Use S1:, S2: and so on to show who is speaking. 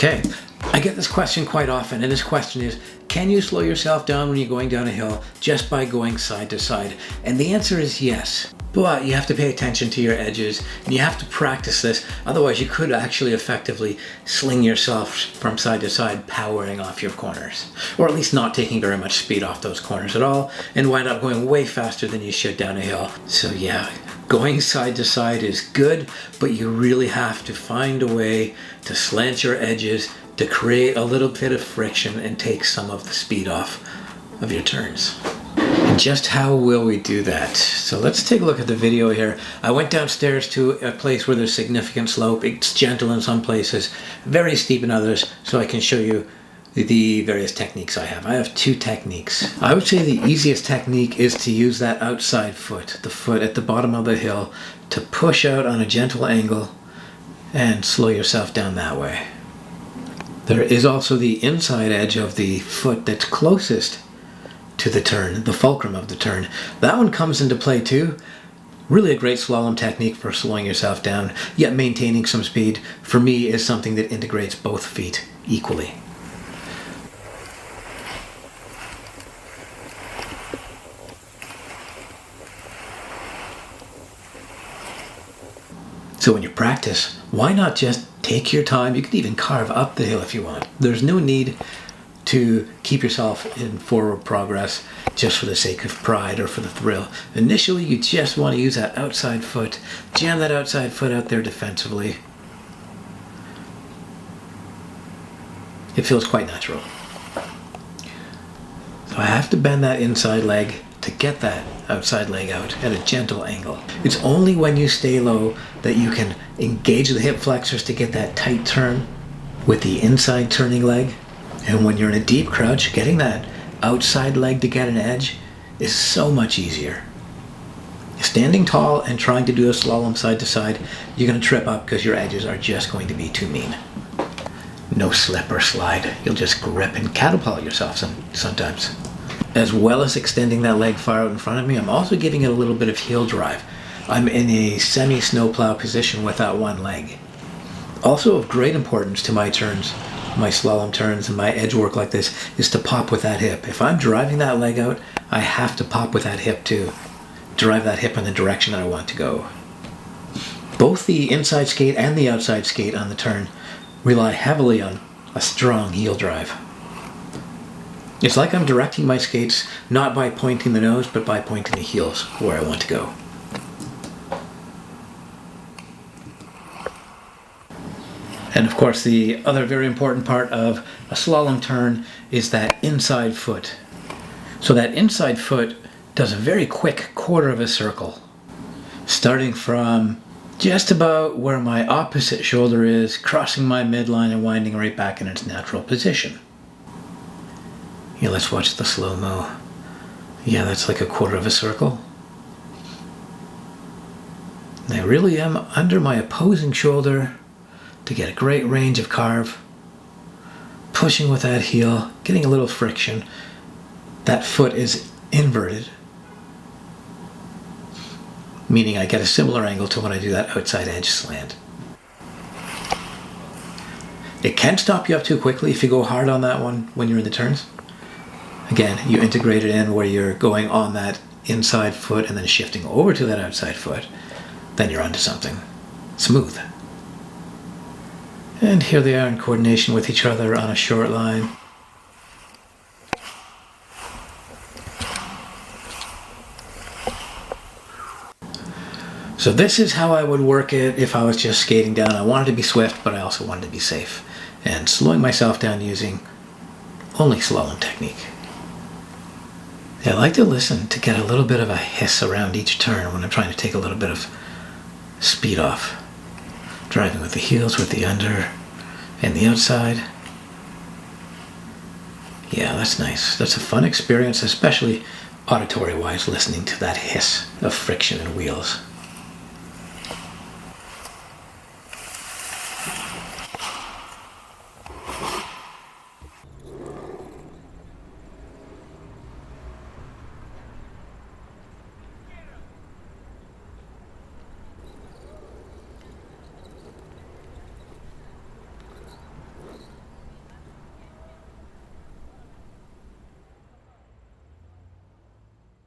S1: Okay, I get this question quite often, and this question is, can you slow yourself down when you're going down a hill just by going side to side? And the answer is yes, but you have to pay attention to your edges, and you have to practice this, otherwise you could actually effectively sling yourself from side to side, powering off your corners, or at least not taking very much speed off those corners at all, and wind up going way faster than you should down a hill. So yeah, going side to side is good, but you really have to find a way to slant your edges to create a little bit of friction and take some of the speed off of your turns. And just how will we do that? So let's take a look at the video here. I went downstairs to a place where there's significant slope. It's gentle in some places, very steep in others, so I can show you the various techniques I have. I have two techniques. I would say the easiest technique is to use that outside foot, the foot at the bottom of the hill, to push out on a gentle angle and slow yourself down that way. There is also the inside edge of the foot that's closest to the turn, the fulcrum of the turn. That one comes into play too. Really a great slalom technique for slowing yourself down, yet maintaining some speed. For me, is something that integrates both feet equally. So when you practice, why not just take your time? You can even carve up the hill if you want. There's no need to keep yourself in forward progress just for the sake of pride or for the thrill. Initially, you just want to use that outside foot, jam that outside foot out there defensively. It feels quite natural. So I have to bend that inside leg to get that outside leg out at a gentle angle. It's only when you stay low that you can engage the hip flexors to get that tight turn with the inside turning leg. And when you're in a deep crouch, getting that outside leg to get an edge is so much easier. Standing tall and trying to do a slalom side to side, you're going to trip up because your edges are just going to be too mean. No slip or slide. You'll just grip and catapult yourself sometimes. As well as extending that leg far out in front of me, I'm also giving it a little bit of heel drive. I'm in a semi-snowplow position with that one leg. Also of great importance to my turns, my slalom turns and my edge work like this, is to pop with that hip. If I'm driving that leg out, I have to pop with that hip too. Drive that hip in the direction that I want to go. Both the inside skate and the outside skate on the turn rely heavily on a strong heel drive. It's like I'm directing my skates not by pointing the nose, but by pointing the heels where I want to go. And of course, the other very important part of a slalom turn is that inside foot. So that inside foot does a very quick quarter of a circle, starting from just about where my opposite shoulder is, crossing my midline and winding right back in its natural position. Yeah, let's watch the slow-mo. Yeah, that's like a quarter of a circle. And I really am under my opposing shoulder to get a great range of carve. Pushing with that heel, getting a little friction. That foot is inverted, meaning I get a similar angle to when I do that outside edge slant. It can stop you up too quickly if you go hard on that one when you're in the turns. Again, you integrate it in where you're going on that inside foot and then shifting over to that outside foot. Then you're onto something smooth. And here they are in coordination with each other on a short line. So this is how I would work it if I was just skating down. I wanted to be swift, but I also wanted to be safe. And slowing myself down using only slalom technique. I like to listen to get a little bit of a hiss around each turn when I'm trying to take a little bit of speed off. Driving with the heels, with the under, and the outside. Yeah, that's nice. That's a fun experience, especially auditory-wise, listening to that hiss of friction and wheels.